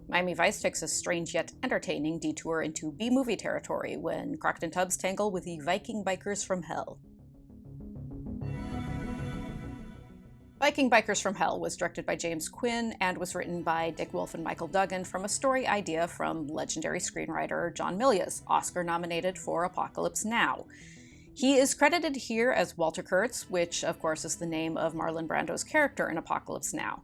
Miami Vice takes a strange yet entertaining detour into B-movie territory when Crockett and Tubbs tangle with the Viking bikers from hell. Viking Bikers from Hell was directed by James Quinn and was written by Dick Wolf and Michael Duggan from a story idea from legendary screenwriter John Milius, Oscar-nominated for Apocalypse Now. He is credited here as Walter Kurtz, which of course is the name of Marlon Brando's character in Apocalypse Now.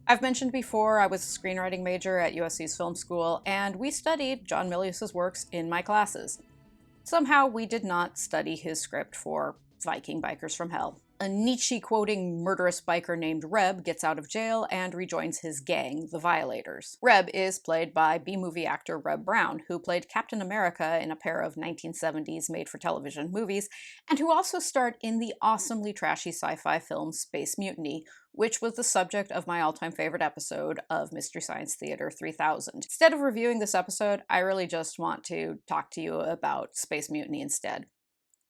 I've mentioned before I was a screenwriting major at USC's film school, and we studied John Milius's works in my classes. Somehow we did not study his script for Viking Bikers from Hell. A Nietzsche-quoting murderous biker named Reb gets out of jail and rejoins his gang, the Violators. Reb is played by B-movie actor Reb Brown, who played Captain America in a pair of 1970s made-for-television movies, and who also starred in the awesomely trashy sci-fi film Space Mutiny, which was the subject of my all-time favorite episode of Mystery Science Theater 3000. Instead of reviewing this episode, I really just want to talk to you about Space Mutiny instead.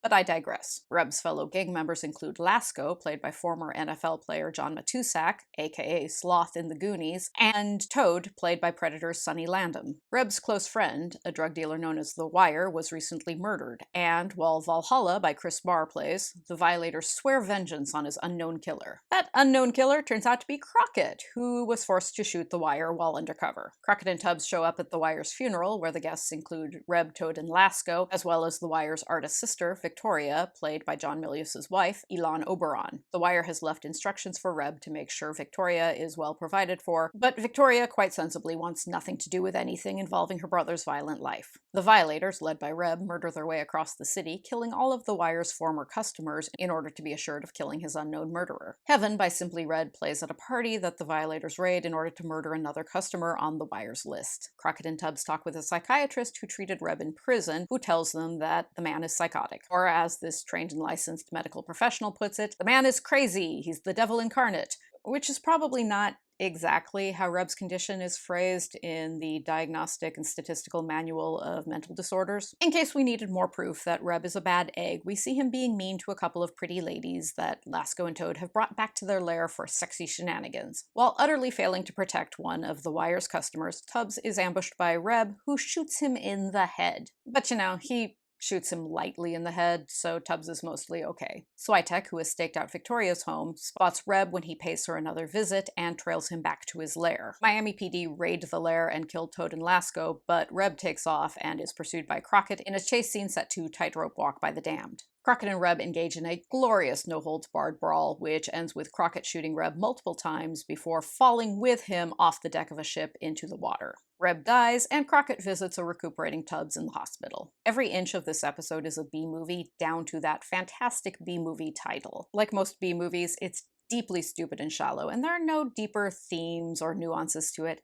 But I digress. Reb's fellow gang members include Lasco, played by former NFL player John Matuszak, aka Sloth in the Goonies, and Toad, played by Predator's Sonny Landham. Reb's close friend, a drug dealer known as The Wire, was recently murdered, and while Valhalla by Chris Barr plays, the Violators swear vengeance on his unknown killer. That unknown killer turns out to be Crockett, who was forced to shoot The Wire while undercover. Crockett and Tubbs show up at The Wire's funeral, where the guests include Reb, Toad, and Lasco, as well as The Wire's artist sister, Victoria, played by John Milius' wife, Elan Oberon. The Wire has left instructions for Reb to make sure Victoria is well provided for, but Victoria quite sensibly wants nothing to do with anything involving her brother's violent life. The Violators, led by Reb, murder their way across the city, killing all of the Wire's former customers in order to be assured of killing his unknown murderer. Heaven by Simply Red plays at a party that the Violators raid in order to murder another customer on the Wire's list. Crockett and Tubbs talk with a psychiatrist who treated Reb in prison, who tells them that the man is psychotic. Or as this trained and licensed medical professional puts it, the man is crazy, he's the devil incarnate, which is probably not exactly how Reb's condition is phrased in the Diagnostic and Statistical Manual of Mental Disorders. In case we needed more proof that Reb is a bad egg, we see him being mean to a couple of pretty ladies that Lasco and Toad have brought back to their lair for sexy shenanigans. While utterly failing to protect one of the Wire's customers, Tubbs is ambushed by Reb, who shoots him in the head. But you know, he shoots him lightly in the head, so Tubbs is mostly okay. Switek, who has staked out Victoria's home, spots Reb when he pays her another visit and trails him back to his lair. Miami PD raid the lair and kill Toad and Lasco, but Reb takes off and is pursued by Crockett in a chase scene set to Tightrope Walk by the Damned. Crockett and Reb engage in a glorious no-holds-barred brawl, which ends with Crockett shooting Reb multiple times before falling with him off the deck of a ship into the water. Reb dies, and Crockett visits a recuperating Tubbs in the hospital. Every inch of this episode is a B-movie, down to that fantastic B-movie title. Like most B-movies, it's deeply stupid and shallow, and there are no deeper themes or nuances to it,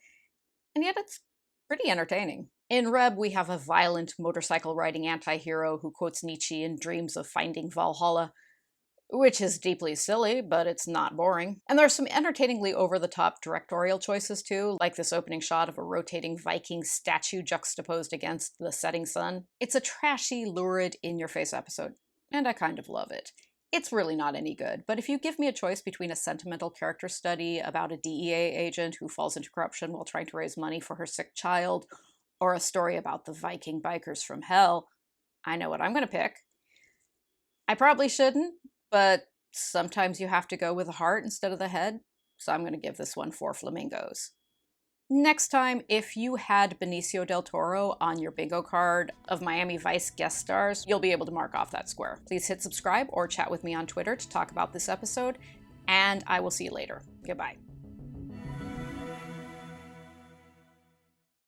and yet it's pretty entertaining. In Reb, we have a violent motorcycle-riding anti-hero who quotes Nietzsche and dreams of finding Valhalla, which is deeply silly, but it's not boring. And there are some entertainingly over-the-top directorial choices too, like this opening shot of a rotating Viking statue juxtaposed against the setting sun. It's a trashy, lurid, in-your-face episode, and I kind of love it. It's really not any good, but if you give me a choice between a sentimental character study about a DEA agent who falls into corruption while trying to raise money for her sick child, or a story about the Viking bikers from hell, I know what I'm going to pick. I probably shouldn't, but sometimes you have to go with the heart instead of the head, so I'm going to give this one 4 flamingos. Next time, if you had Benicio del Toro on your bingo card of Miami Vice guest stars, you'll be able to mark off that square. Please hit subscribe or chat with me on Twitter to talk about this episode, and I will see you later. Goodbye.